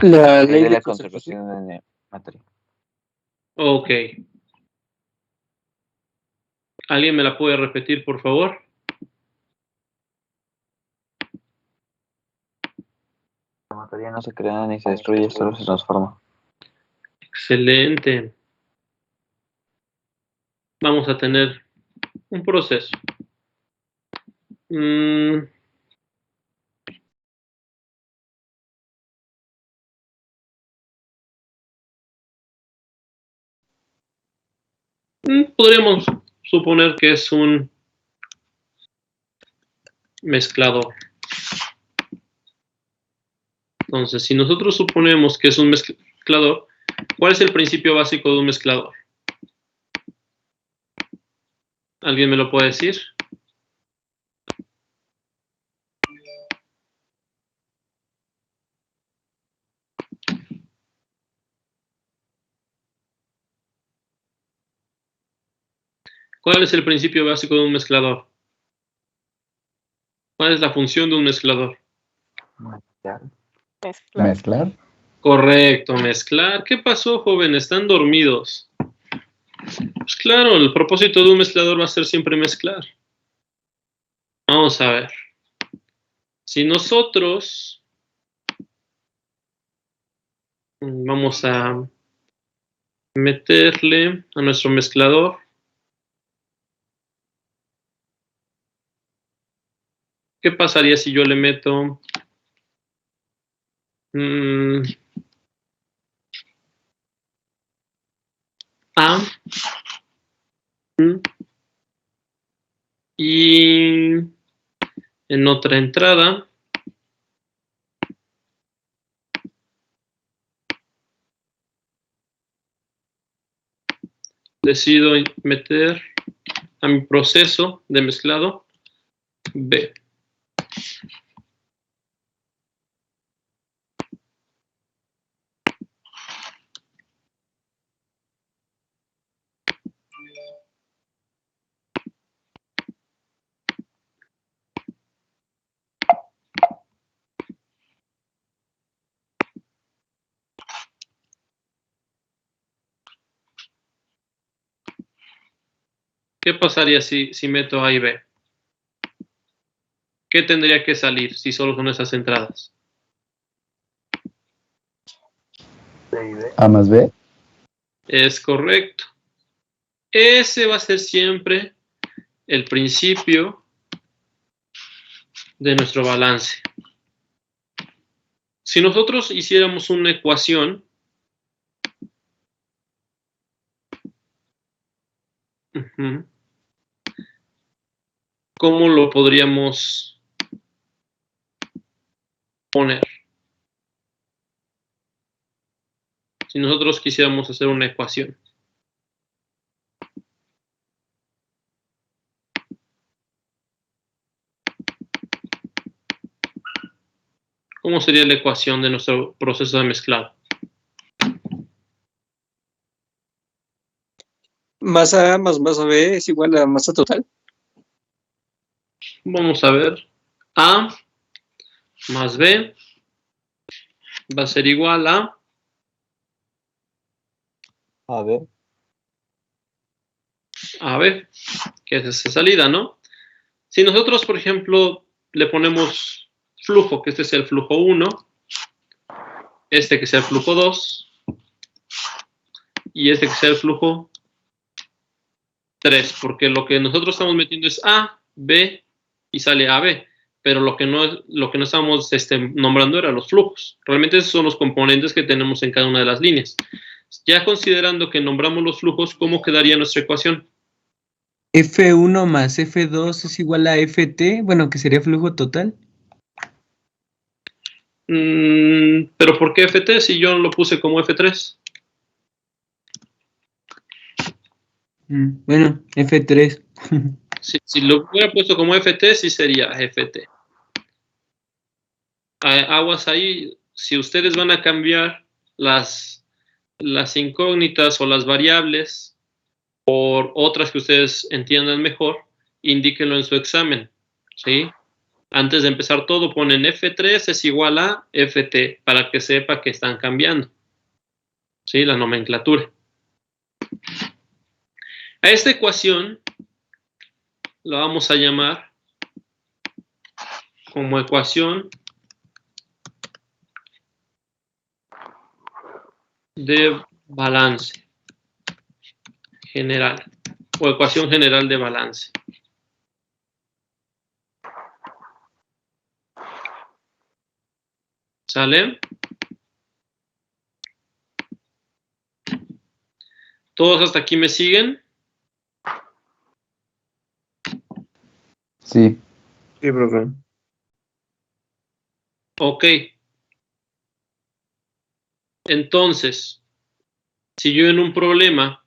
La ley ley de de la conservación. conservación de materia. Ok. ¿Alguien me la puede repetir, por favor? La materia no se crea ni se destruye, solo se transforma. Excelente. Vamos a tener un proceso. Podríamos suponer que es un mezclador. Entonces, si nosotros suponemos que es un mezclador, ¿cuál es el principio básico de un mezclador? ¿Alguien me lo puede decir? ¿Cuál es el principio básico de un mezclador? ¿Cuál es la función de un mezclador? Mezclar. Correcto, mezclar. ¿Qué pasó, joven? ¿Están dormidos? Pues claro, el propósito de un mezclador va a ser siempre mezclar. Vamos a ver. Si nosotros vamos a meterle a nuestro mezclador ¿qué pasaría si yo le meto A y en otra entrada decido meter a mi proceso de mezclado B? ¿Qué pasaría si meto A y B? ¿Qué tendría que salir si solo son esas entradas? A más B. Es correcto. Ese va a ser siempre el principio de nuestro balance. Si nosotros hiciéramos una ecuación, ¿cómo lo podríamos poner? Si nosotros quisiéramos hacer una ecuación. ¿Cómo sería la ecuación de nuestro proceso de mezclado? Masa más masa B es igual a masa total. Vamos a ver. A más B va a ser igual a AB. AB, que es esa salida, ¿no? Si nosotros, por ejemplo, le ponemos flujo, que este es el flujo 1, este que sea el flujo 2, y este que sea el flujo 3, porque lo que nosotros estamos metiendo es A, B, y sale AB, pero lo que no estamos nombrando eran los flujos. Realmente esos son los componentes que tenemos en cada una de las líneas. Ya considerando que nombramos los flujos, ¿cómo quedaría nuestra ecuación? F1 más F2 es igual a Ft, bueno, que sería flujo total. ¿Pero por qué Ft si yo lo puse como F3? Bueno, F3. Si lo hubiera puesto como Ft, sí sería Ft. Aguas ahí, si ustedes van a cambiar las incógnitas o las variables por otras que ustedes entiendan mejor, indíquenlo en su examen, ¿sí? Antes de empezar todo ponen F3 es igual a FT para que sepa que están cambiando. ¿Sí? La nomenclatura. A esta ecuación la vamos a llamar como ecuación de balance general o ecuación general de balance. ¿Sale? ¿Todos hasta aquí me siguen? Sí. Sí, profe. Ok. Entonces, si yo en un problema,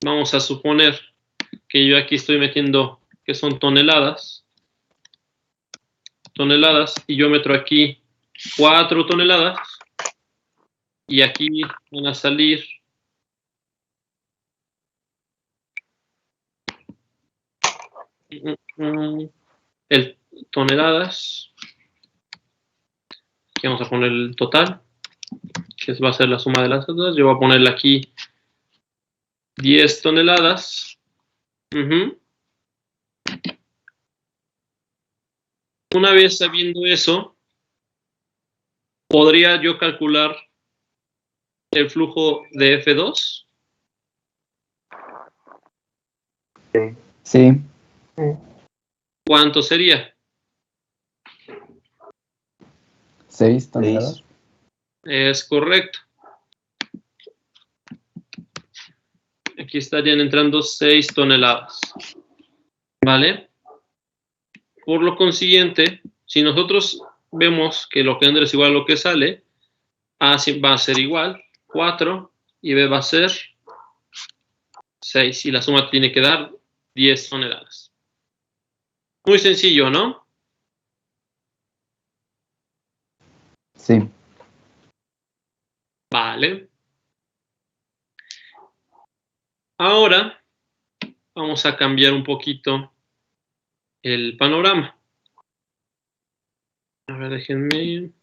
vamos a suponer que yo aquí estoy metiendo que son toneladas, y yo meto aquí 4 toneladas, y aquí van a salir toneladas. Aquí vamos a poner el total, que va a ser la suma de las dos. Yo voy a ponerle aquí 10 toneladas. Una vez sabiendo eso, ¿podría yo calcular el flujo de F2? Sí. ¿Cuánto sería? 6 toneladas. Es correcto. Aquí estarían entrando 6 toneladas. ¿Vale? Por lo consiguiente, si nosotros vemos que lo que entra es igual a lo que sale, A va a ser igual, 4, y B va a ser 6. Y la suma tiene que dar 10 toneladas. Muy sencillo, ¿no? Sí. Vale. Ahora vamos a cambiar un poquito el panorama. A ver, déjenme.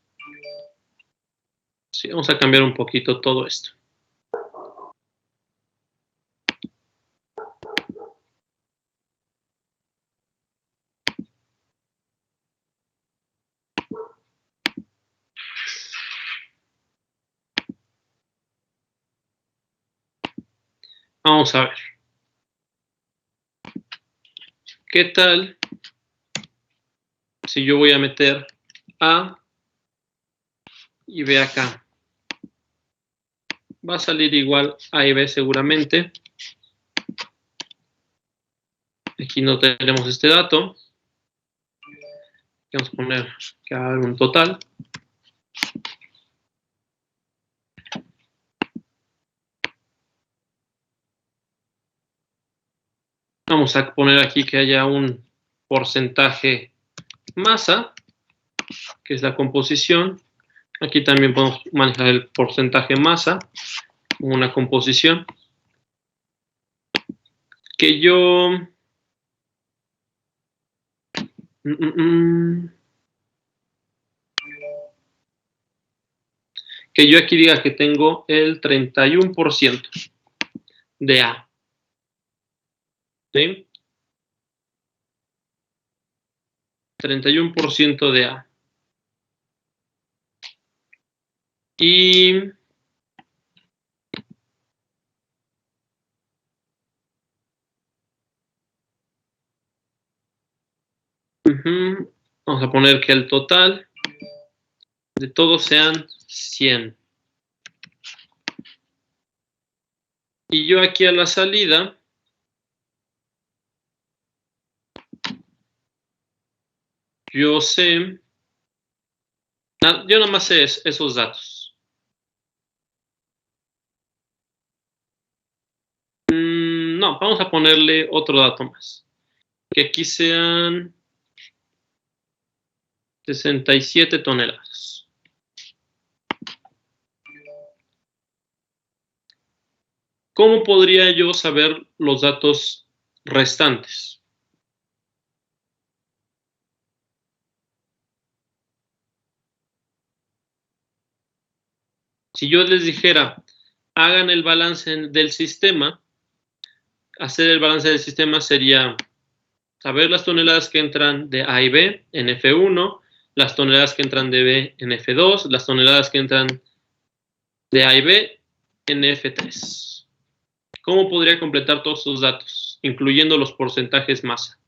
Sí, vamos a cambiar un poquito todo esto. Vamos a ver. ¿Qué tal si yo voy a meter A y B acá? Va a salir igual A y B seguramente. Aquí no tenemos este dato. Vamos a poner que va a haber un total. Vamos a poner aquí que haya un porcentaje masa, que es la composición. Aquí también podemos manejar el porcentaje masa como una composición. Que yo... que yo aquí diga que tengo el 31% de A. ¿Sí? 31% de A. Y vamos a poner que el total de todos sean 100. Y yo aquí a la salida yo sé, yo nada más sé esos datos. No, vamos a ponerle otro dato más. Que aquí sean 67 toneladas. ¿Cómo podría yo saber los datos restantes? Si yo les dijera, hagan el balance del sistema, hacer el balance del sistema sería saber las toneladas que entran de A y B en F1, las toneladas que entran de B en F2, las toneladas que entran de A y B en F3. ¿Cómo podría completar todos esos datos, incluyendo los porcentajes masa?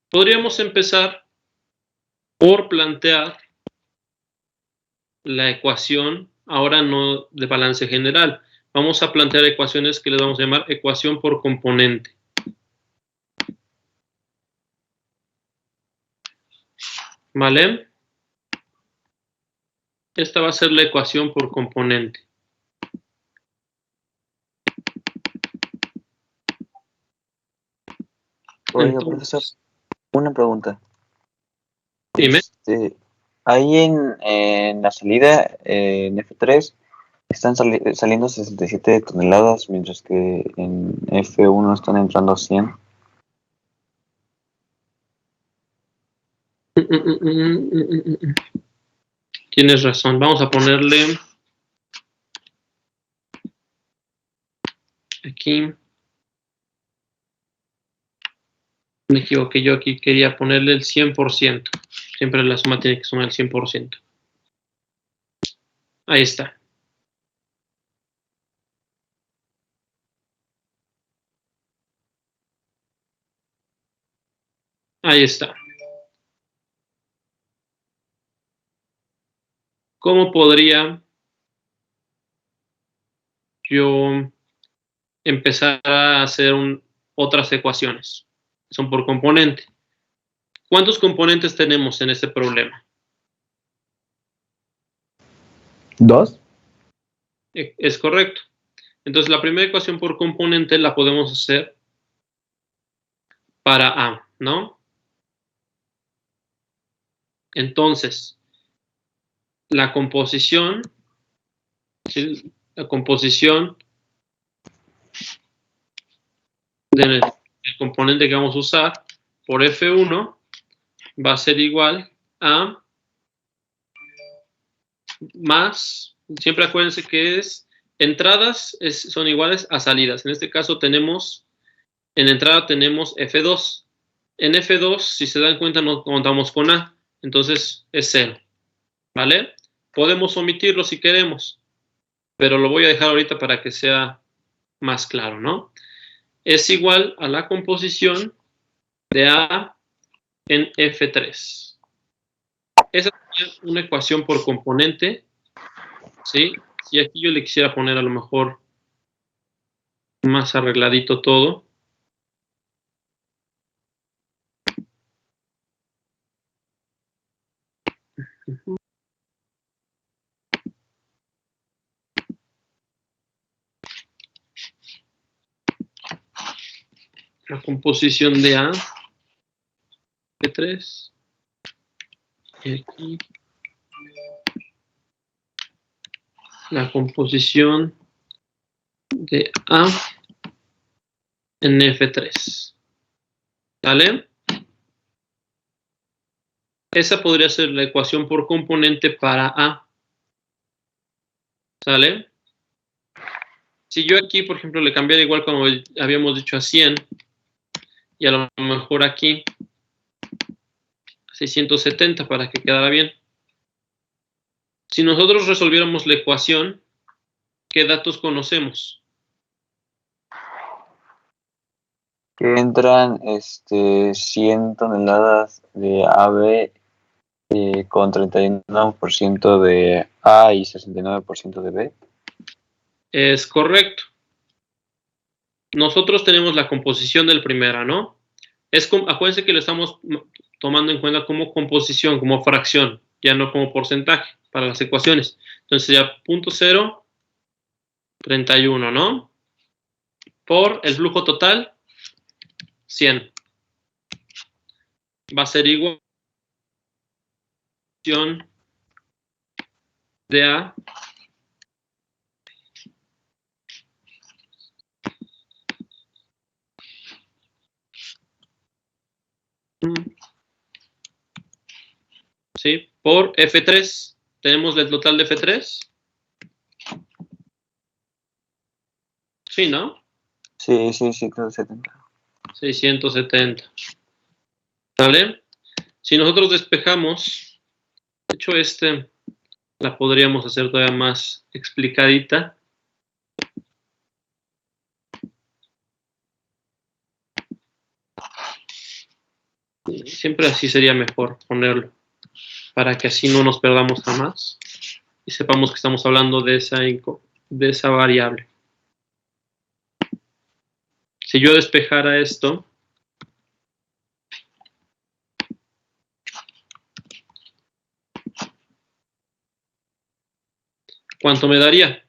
Podríamos empezar por plantear la ecuación, ahora no de balance general. Vamos a plantear ecuaciones que les vamos a llamar ecuación por componente. ¿Vale? Esta va a ser la ecuación por componente. Oiga, profesor, una pregunta. Dime. Ahí en la salida, en F3, están saliendo 67 toneladas, mientras que en F1 están entrando 100. Tienes razón. Vamos a ponerle aquí. Me equivoqué, yo aquí quería ponerle el 100%. Siempre la suma tiene que sumar el 100%. Ahí está. Ahí está. ¿Cómo podría yo empezar a hacer otras ecuaciones? Son por componente. ¿Cuántos componentes tenemos en este problema? 2. Es correcto. Entonces, la primera ecuación por componente la podemos hacer para A, ¿no? Entonces, la composición, ¿sí? La composición del componente que vamos a usar por F1 va a ser igual a más, siempre acuérdense que entradas son iguales a salidas. En este caso en entrada tenemos F2. En F2, si se dan cuenta, no contamos con A. Entonces es 0. ¿Vale? Podemos omitirlo si queremos, pero lo voy a dejar ahorita para que sea más claro, ¿no? Es igual a la composición de A en F3. Esa es una ecuación por componente, ¿sí? Si aquí yo le quisiera poner a lo mejor más arregladito todo. La composición de A, F3, y aquí la composición de A en F3. ¿Vale? Esa podría ser la ecuación por componente para A. ¿Sale? Si yo aquí, por ejemplo, le cambiara igual como habíamos dicho a 100, y a lo mejor aquí 670 para que quedara bien. Si nosotros resolviéramos la ecuación, ¿qué datos conocemos? Que entran 100 toneladas de AB con 39% de A y 69% de B. Es correcto. Nosotros tenemos la composición del primera, ¿no? Acuérdense que lo estamos tomando en cuenta como composición, como fracción, ya no como porcentaje para las ecuaciones. Entonces ya 0.031, ¿no? Por el flujo total, 100. Va a ser igual a de A ¿Sí? Por F3. ¿Tenemos el total de F3? Sí, ¿no? Sí, 170. 670. ¿Vale? Si nosotros despejamos, de hecho la podríamos hacer todavía más explicadita. Siempre así sería mejor ponerlo, para que así no nos perdamos jamás y sepamos que estamos hablando de esa variable. Si yo despejara esto, ¿cuánto me daría?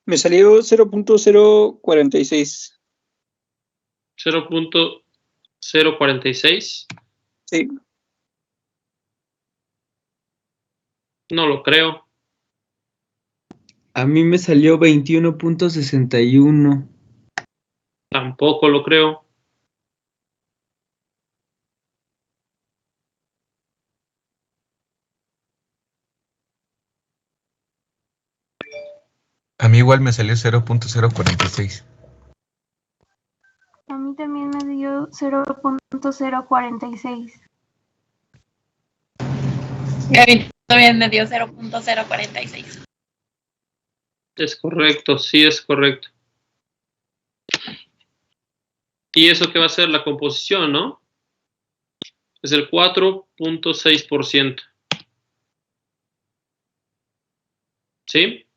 Me salió 0.046. 0.046. Sí. No lo creo. A mí me salió 21.61. Tampoco lo creo. A mí igual me salió 0.046. A mí también me dio 0.046. Y a mí también me dio 0.046. Es correcto, sí es correcto. ¿Y eso qué va a ser? La composición, ¿no? Es el 4.6%. ¿Sí?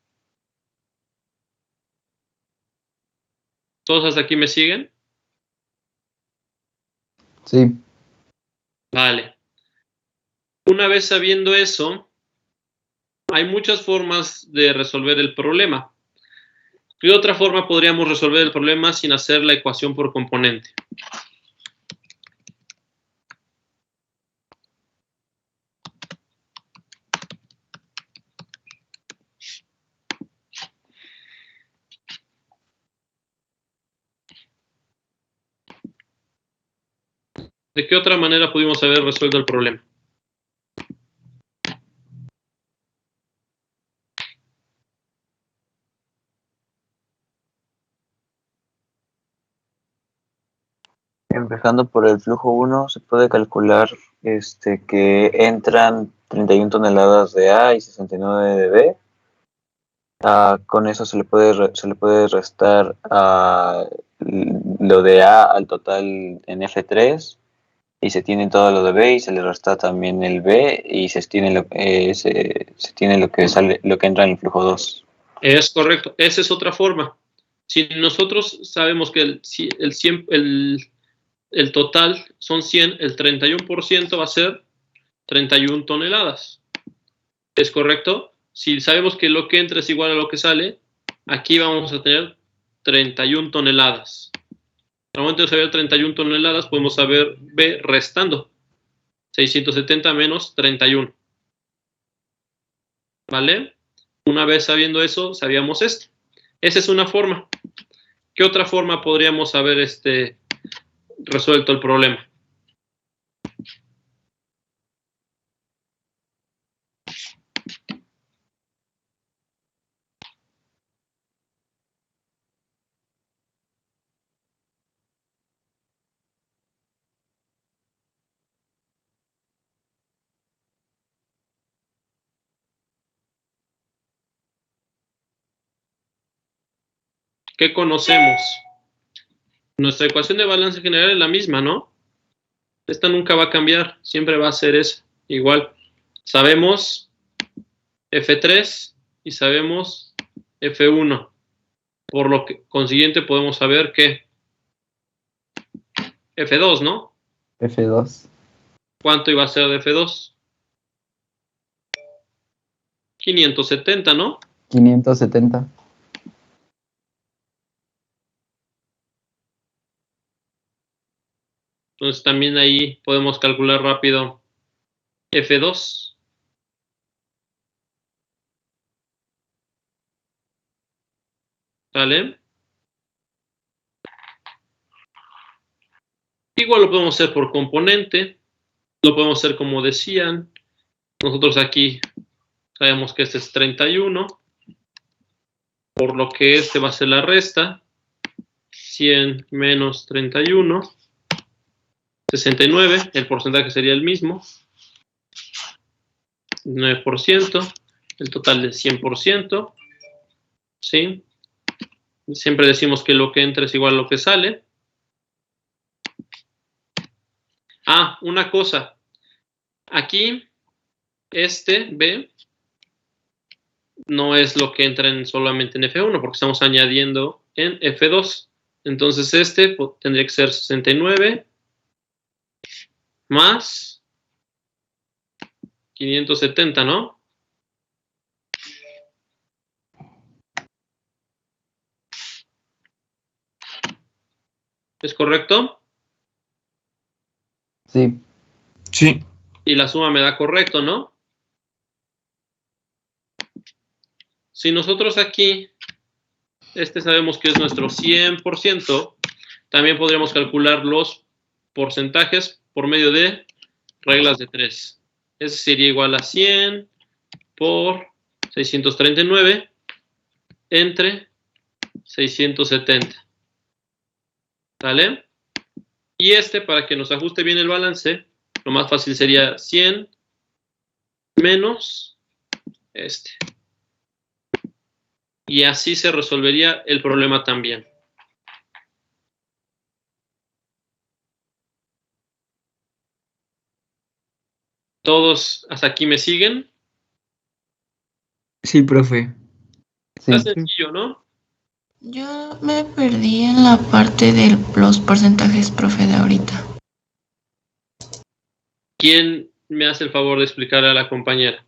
¿Todos hasta aquí me siguen? Sí. Vale. Una vez sabiendo eso, hay muchas formas de resolver el problema. ¿Qué otra forma podríamos resolver el problema sin hacer la ecuación por componente? ¿De qué otra manera pudimos haber resuelto el problema? Empezando por el flujo 1, se puede calcular que entran 31 toneladas de A y 69 de B. Con eso se le puede restar lo de A al total en F3 y se tiene todo lo de B y se le resta también el B y se tiene lo que sale, lo que entra en el flujo 2. Es correcto. Esa es otra forma. Si nosotros sabemos que el total son 100, el 31% va a ser 31 toneladas. ¿Es correcto? Si sabemos que lo que entra es igual a lo que sale, aquí vamos a tener 31 toneladas. Al momento de saber 31 toneladas, podemos saber B restando. 670 menos 31. ¿Vale? Una vez sabiendo eso, sabíamos esto. Esa es una forma. ¿Qué otra forma podríamos haber resuelto el problema? ¿Qué conocemos? Nuestra ecuación de balance general es la misma, ¿no? Esta nunca va a cambiar, siempre va a ser esa. Igual, sabemos F3 y sabemos F1. Por lo que consiguiente podemos saber que F2, ¿no? F2. ¿Cuánto iba a ser de F2? 570, ¿no? 570. Entonces también ahí podemos calcular rápido F2. ¿Vale? Igual lo podemos hacer por componente. Lo podemos hacer como decían. Nosotros aquí sabemos que este es 31. Por lo que este va a ser la resta. 100 menos 31. 69. El porcentaje sería el mismo. 9%. El total del 100%. ¿Sí? Siempre decimos que lo que entra es igual a lo que sale. Ah, una cosa. Aquí, este B no es lo que entra solamente en F1, porque estamos añadiendo en F2. Entonces este tendría que ser 69 más 570, ¿no? ¿Es correcto? Sí. Sí. Y la suma me da correcto, ¿no? Si nosotros aquí, este sabemos que es nuestro 100%, también podríamos calcular los porcentajes por medio de reglas de 3. Ese sería igual a 100 por 639 entre 670. ¿Vale? Y este, para que nos ajuste bien el balance, lo más fácil sería 100 menos este. Y así se resolvería el problema también. ¿Todos hasta aquí me siguen? Sí, profe. Sí. Está sencillo, ¿no? Yo me perdí en la parte de los porcentajes, profe, de ahorita. ¿Quién me hace el favor de explicarle a la compañera?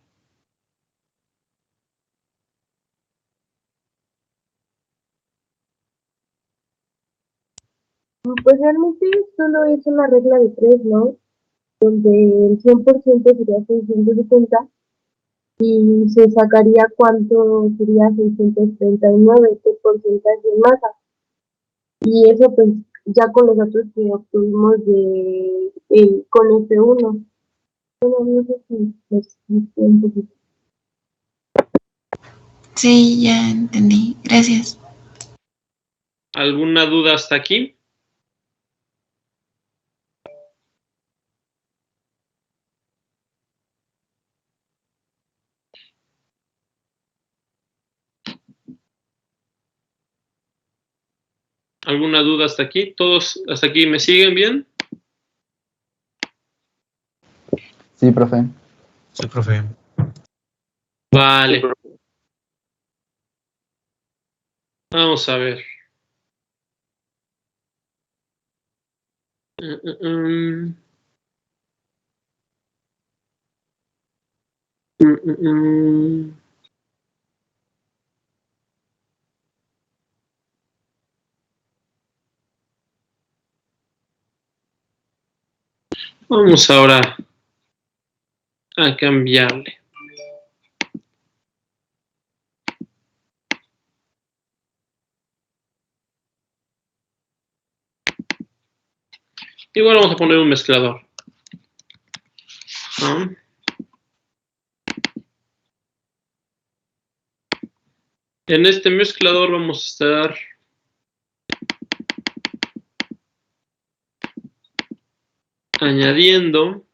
Pues realmente solo es una regla de 3, ¿no? Donde el 100% sería 670 y se sacaría cuánto sería 639, qué porcentaje de masa. Y eso pues ya con los datos que obtuvimos con F1. Bueno, no sé si me expliqué un poquito. Sí, ya entendí. Gracias. ¿Alguna duda hasta aquí? ¿Alguna duda hasta aquí? ¿Todos hasta aquí me siguen bien? Sí, profe. Sí, profe. Vale. Vamos a ver. Mm. Vamos ahora a cambiarle. Igual vamos a poner un mezclador. ¿No? En este mezclador vamos a estar añadiendo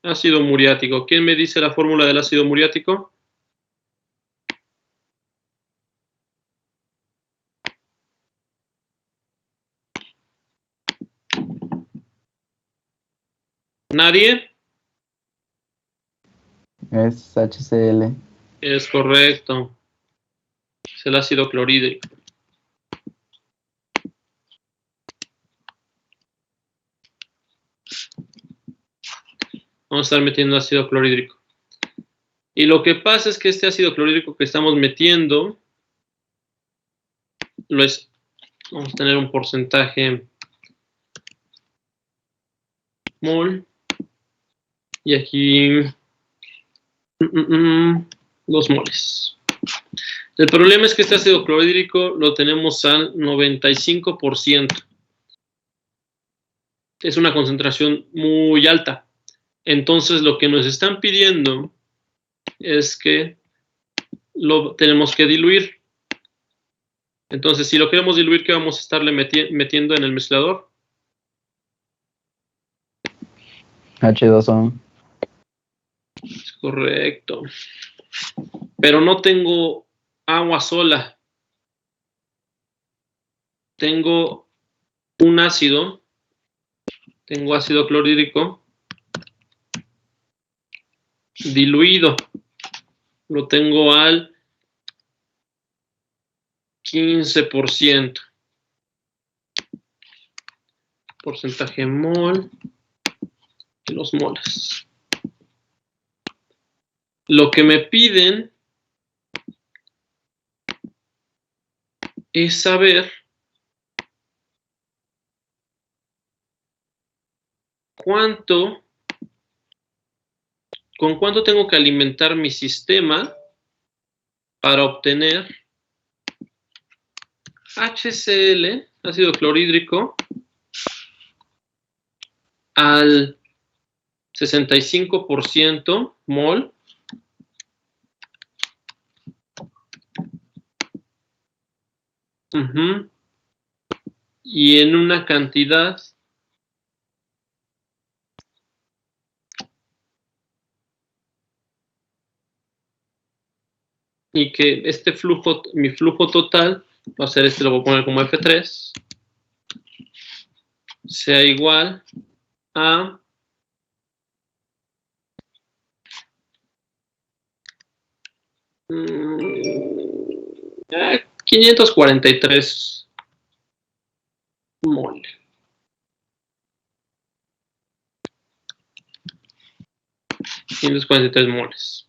ácido muriático. ¿Quién me dice la fórmula del ácido muriático? ¿Nadie? Es HCl. Es correcto. Es el ácido clorhídrico. Vamos a estar metiendo ácido clorhídrico. Y lo que pasa es que este ácido clorhídrico que estamos metiendo vamos a tener un porcentaje mol. Y aquí 2 moles. El problema es que este ácido clorhídrico lo tenemos al 95%. Es una concentración muy alta. Entonces lo que nos están pidiendo es que lo tenemos que diluir. Entonces, si lo queremos diluir, ¿qué vamos a estarle metiendo en el mezclador? H2O. Es correcto. Pero no tengo agua sola. Tengo un ácido. Tengo ácido clorhídrico diluido. Lo tengo al 15%. Porcentaje mol de los moles. Lo que me piden es saber con cuánto tengo que alimentar mi sistema para obtener HCl, ácido clorhídrico, al 65% mol. Y en una cantidad y que mi flujo total, va a ser lo voy a poner como F3, sea igual a 543 mol. 543 moles.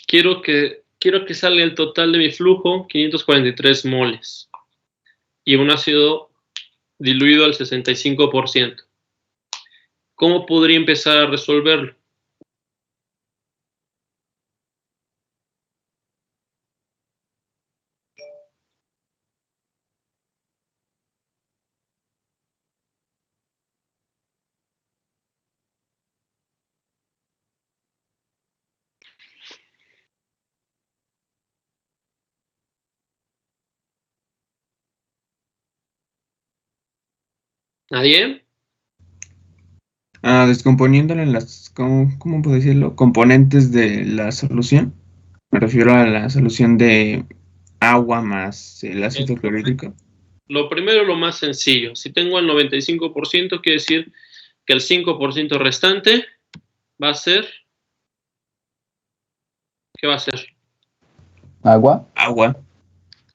Quiero que salga el total de mi flujo, 543 moles. Y un ácido diluido al 65%. ¿Cómo podría empezar a resolverlo? ¿Nadie? Descomponiéndole ¿cómo puedo decirlo? Componentes de la solución. Me refiero a la solución de agua más el ácido clorhídrico. Lo primero, lo más sencillo. Si tengo el 95%, quiere decir que el 5% restante va a ser... ¿Qué va a ser? Agua. Agua.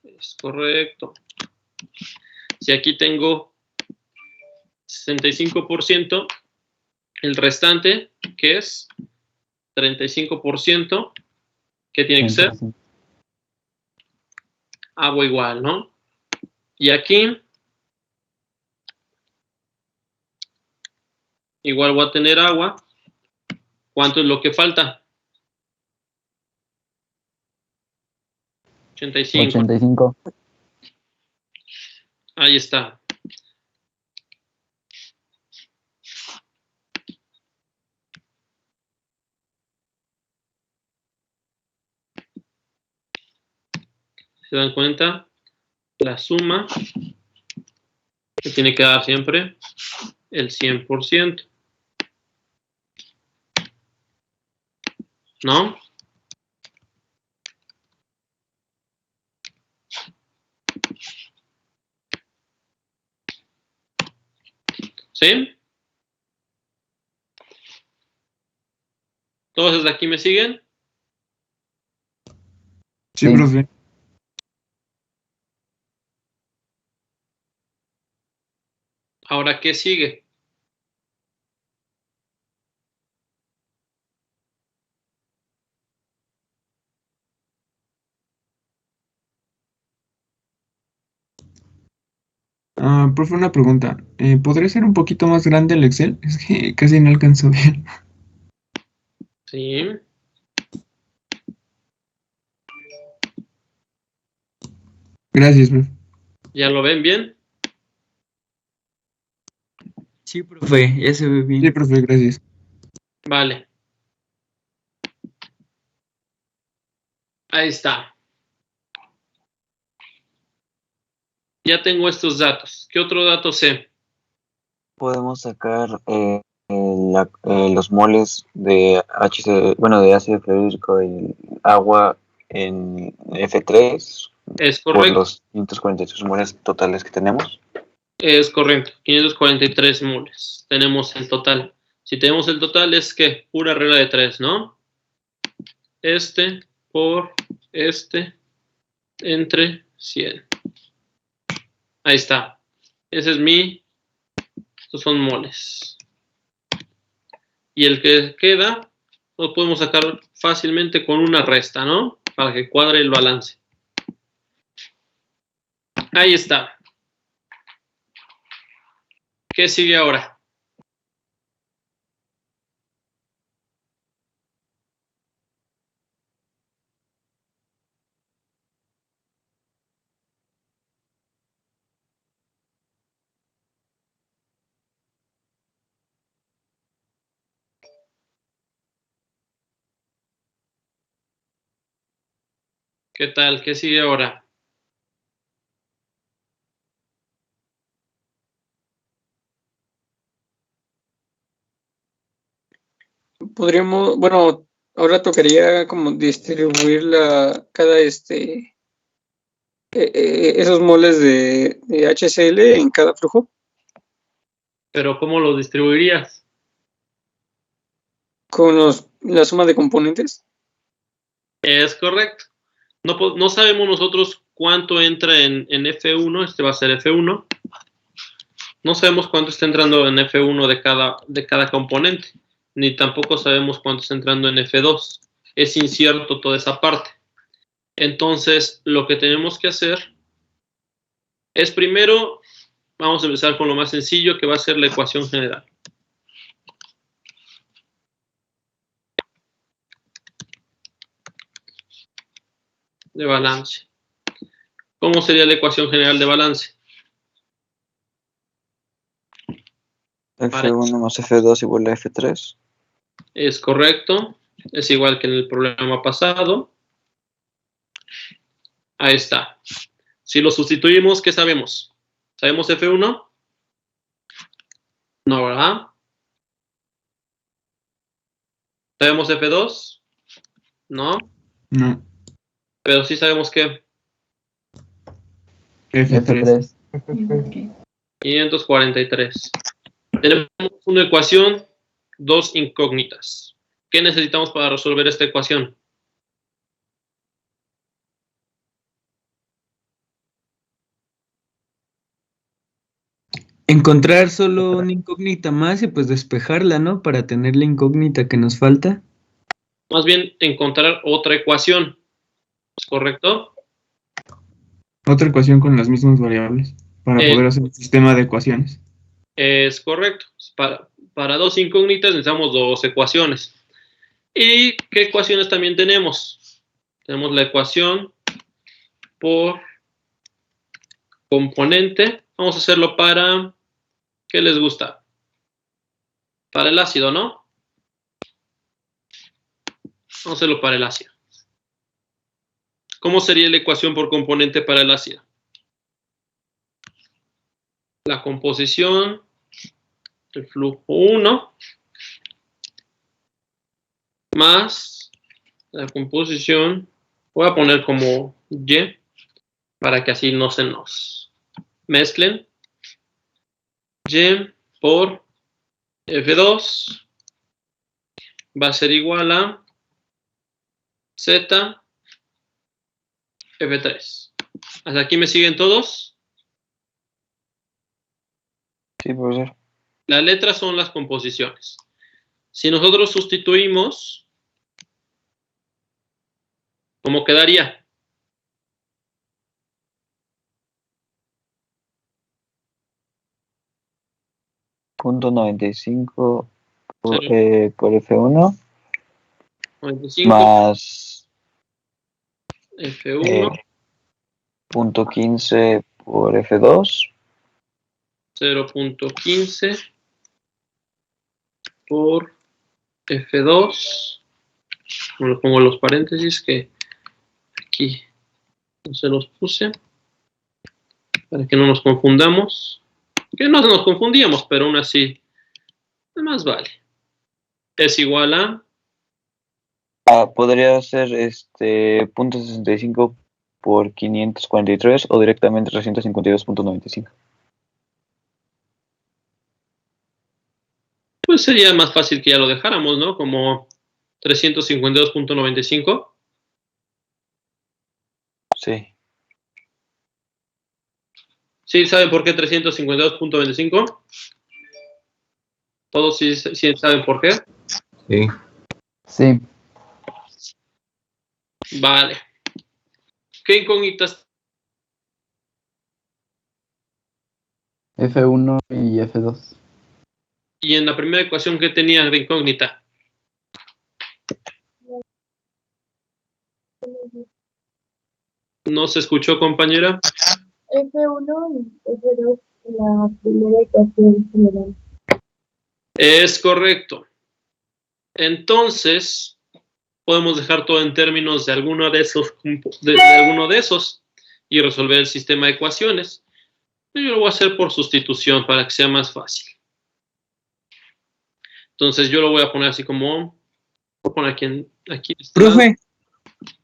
Es correcto. Si aquí tengo 65%, el restante, que es 35%, ¿qué tiene que ser? Agua igual, ¿no? Y aquí, igual voy a tener agua. ¿Cuánto es lo que falta? 85. 85. Ahí está. ¿Se dan cuenta? La suma que tiene que dar siempre el 100%. ¿No? ¿Sí? ¿Todos desde aquí me siguen? Sí, Sí. profe. Ahora, ¿qué sigue? Profe, una pregunta. ¿Podría ser un poquito más grande el Excel? Es que casi no alcanzo bien. Sí. Gracias, profe. ¿Ya lo ven bien? Sí, profe, ya se ve Sí, bien. profe, gracias. Vale. Ahí está. Ya tengo estos datos. ¿Qué otro dato sé? Podemos sacar los moles de de ácido fluorhídrico y agua en F3 Es por correcto. los 543 moles totales que tenemos. Es correcto. 543 moles. Tenemos el total. Si tenemos el total es que pura regla de 3, ¿no? Este por este entre 100. Ahí está. Ese es estos son moles. Y el que queda lo podemos sacar fácilmente con una resta, ¿no? Para que cuadre el balance. Ahí está. ¿Qué sigue ahora? ¿Qué tal? ¿Qué sigue ahora? Podríamos, bueno, ahora tocaría como distribuir cada esos moles de HCl en cada flujo. Pero ¿cómo lo distribuirías? Con la suma de componentes. Es correcto. No sabemos nosotros cuánto entra en F1. Este va a ser F1. No sabemos cuánto está entrando en F1 de cada componente. Ni tampoco sabemos cuánto está entrando en F2. Es incierto toda esa parte. Entonces, lo que tenemos que hacer es primero, vamos a empezar con lo más sencillo, que va a ser la ecuación general. De balance. ¿Cómo sería la ecuación general de balance? F1 más F2 igual a F3. Es correcto. Es igual que en el problema pasado. Ahí está. Si lo sustituimos, ¿qué sabemos? ¿Sabemos F1? No, ¿verdad? ¿Sabemos F2? No. No. Pero sí sabemos que F3. F3. 543. Tenemos una ecuación, dos incógnitas. ¿Qué necesitamos para resolver esta ecuación? Encontrar solo una incógnita más y pues despejarla, ¿no? Para tener la incógnita que nos falta. Más bien, encontrar otra ecuación. ¿Es correcto? Otra ecuación con las mismas variables para poder hacer un sistema de ecuaciones. Es correcto. Para dos incógnitas necesitamos dos ecuaciones. ¿Y qué ecuaciones también tenemos? Tenemos la ecuación por componente. Vamos a hacerlo para... ¿Qué les gusta? Para el ácido, ¿no? Vamos a hacerlo para el ácido. ¿Cómo sería la ecuación por componente para el ácido? La composición, el flujo 1, más la composición, voy a poner como Y, para que así no se nos mezclen. Y por F2 va a ser igual a Z F3. ¿Hasta aquí me siguen todos? Sí, profesor. Las letras son las composiciones. Si nosotros sustituimos, ¿cómo quedaría? .95 por, Cero. por F1 95 más F1, .15 por F2 0.15 por F2. Bueno, pongo los paréntesis que aquí no se los puse para que no nos confundamos. Que no nos confundíamos, pero aún así, más vale. Es igual a podría ser .65 por 543 o directamente 352.95. pues sería más fácil que ya lo dejáramos, ¿no? Como 352.95. Sí. ¿Sí saben por qué 352.25? ¿Todos sí saben por qué? Sí. Sí. Vale. ¿Qué incógnitas? F1 y F2. Y en la primera ecuación, ¿qué tenía de incógnita? ¿No se escuchó, compañera? F1 y F2 en la primera ecuación general. Es correcto. Entonces, podemos dejar todo en términos de alguno de esos, y resolver el sistema de ecuaciones. Yo lo voy a hacer por sustitución para que sea más fácil. Entonces, yo lo voy a poner así como, voy a poner aquí. Profe,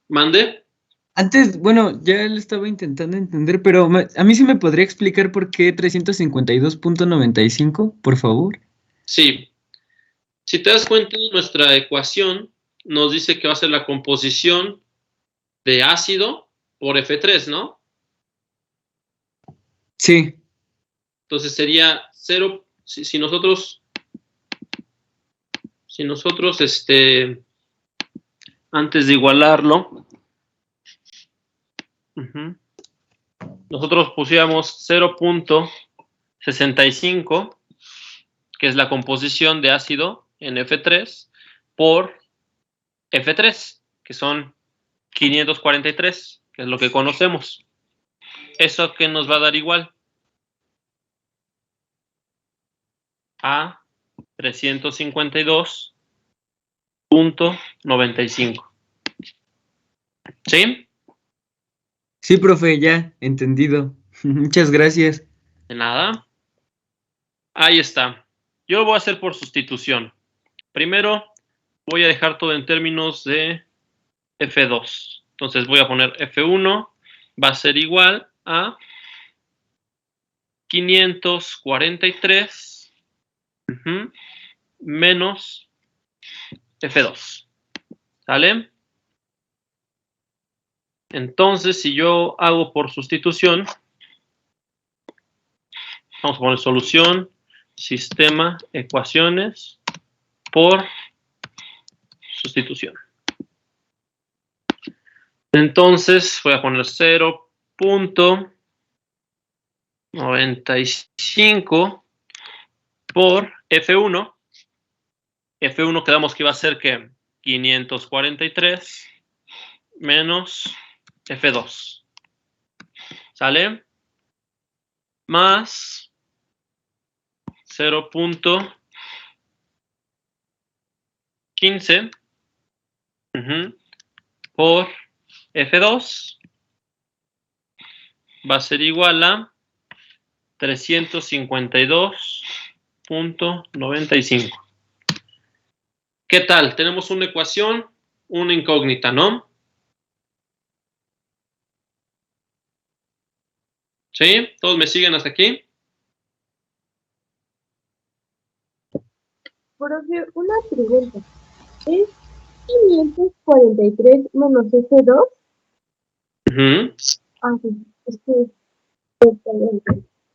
¿Mande? antes, bueno, ya lo estaba intentando entender, pero a mí sí me podría explicar por qué 352.95, por favor. Sí. Si te das cuenta, nuestra ecuación nos dice que va a ser la composición de ácido por F3, ¿no? Sí, Entonces sería 0, si nosotros, antes de igualarlo, nosotros pusiéramos 0.65, que es la composición de ácido en F3, por F3, que son 543, que es lo que conocemos. ¿Eso que nos va a dar igual? A 352.95. ¿Sí? sí, profe, ya, entendido. Muchas gracias. De nada. Ahí está. Yo lo voy a hacer por sustitución. Primero voy a dejar todo en términos de F2. Entonces voy a poner F1 va a ser igual a 543 menos F2. ¿Sale? Entonces, si yo hago por sustitución, vamos a poner solución, sistema, ecuaciones, por sustitución. Entonces, voy a poner 0.95 por F1. F1 quedamos que iba a ser que 543 menos F2. ¿Sale? Más 0.15 por F2 va a ser igual a 352.95. ¿Qué tal? Tenemos una ecuación, una incógnita, ¿no? ¿Sí? ¿Todos me siguen hasta aquí? profe, una pregunta. ¿Es 543 menos F2? Ujú. Ah, sí, es que está bien.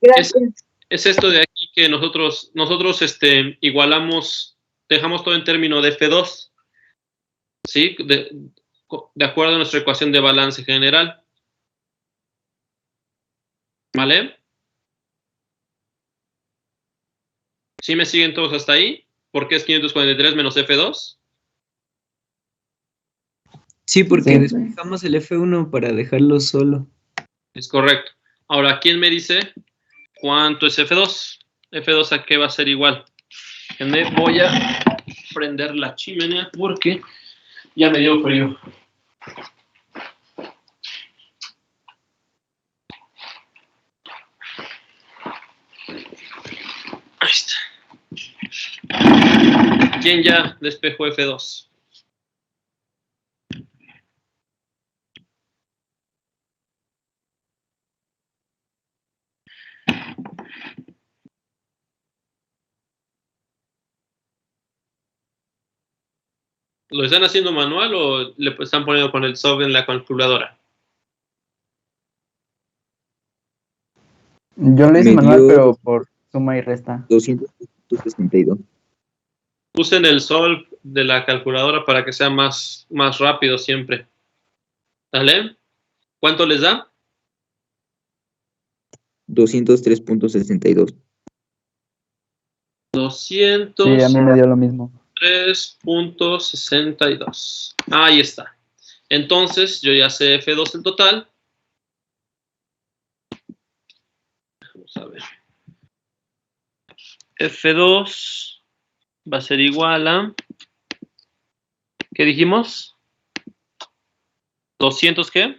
Gracias. Es esto de aquí que nosotros igualamos, dejamos todo en término de F2, ¿sí? De acuerdo a nuestra ecuación de balance general. ¿Vale? ¿Sí me siguen todos hasta ahí? ¿Por qué es 543 menos F2? Sí, porque Sí. despejamos el F1 para dejarlo solo. Es correcto. Ahora, ¿quién me dice cuánto es F2? F2 a qué va a ser igual. Me voy a prender la chimenea porque ya me dio frío. Ahí está. ¿Quién ya despejó F2? ¿Lo están haciendo manual o le están poniendo con el software en la calculadora? Yo lo hice Me manual, dio pero por suma y resta. 262. Usen el solve de la calculadora para que sea más rápido siempre. ¿Vale? ¿Cuánto les da? 203.62. 200. Sí, a mí me dio lo mismo. 3.62. Ahí está. Entonces, yo ya sé F2 el total. Vamos a ver. F2 va a ser igual a... ¿Qué dijimos? ¿200 qué?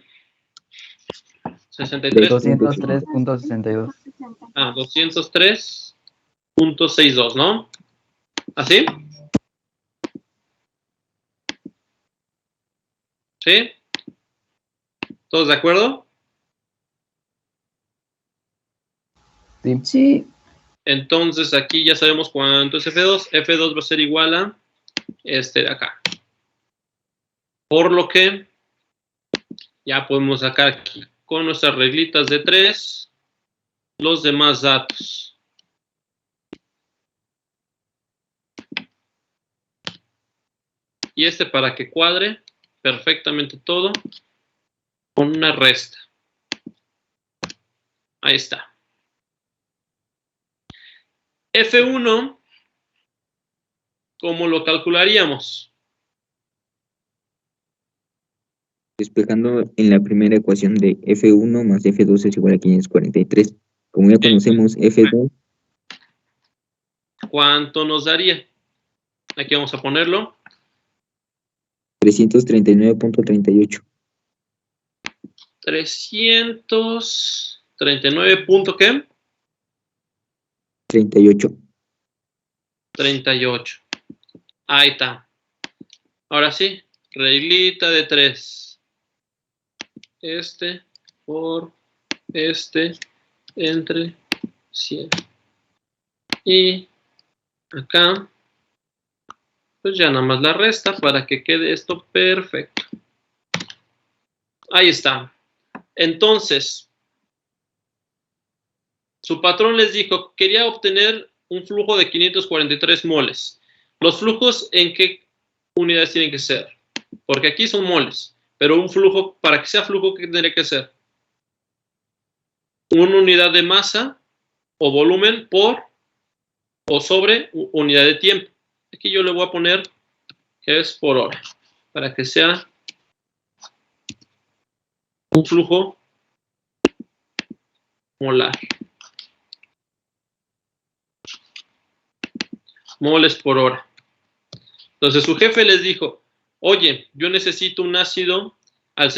63. 203.62. Ah, 203.62, ¿no? ¿Así? ¿Sí? ¿Todos de acuerdo? Sí. Sí. Entonces aquí ya sabemos cuánto es F2. F2 va a ser igual a este de acá. Por lo que ya podemos sacar aquí con nuestras reglitas de 3 los demás datos. Y este para que cuadre perfectamente todo con una resta. Ahí está. F1, ¿cómo lo calcularíamos? Despejando en la primera ecuación de F1 más F2 es igual a 543. Como ya conocemos F2, ¿Cuánto nos daría? Aquí vamos a ponerlo. 339.38. 339 punto ¿qué? 38. 38. Ahí está. Ahora sí, reglita de 3. Este por este entre 100. Y acá, pues ya nada más la resta para que quede esto perfecto. Ahí está. Entonces, su patrón les dijo, quería obtener un flujo de 543 moles. ¿Los flujos en qué unidades tienen que ser? Porque aquí son moles, pero un flujo, para que sea flujo, ¿qué tendría que ser? Una unidad de masa o volumen por o sobre unidad de tiempo. Aquí yo le voy a poner que es por hora, para que sea un flujo molar. Moles por hora. Entonces su jefe les dijo, oye, yo necesito un ácido al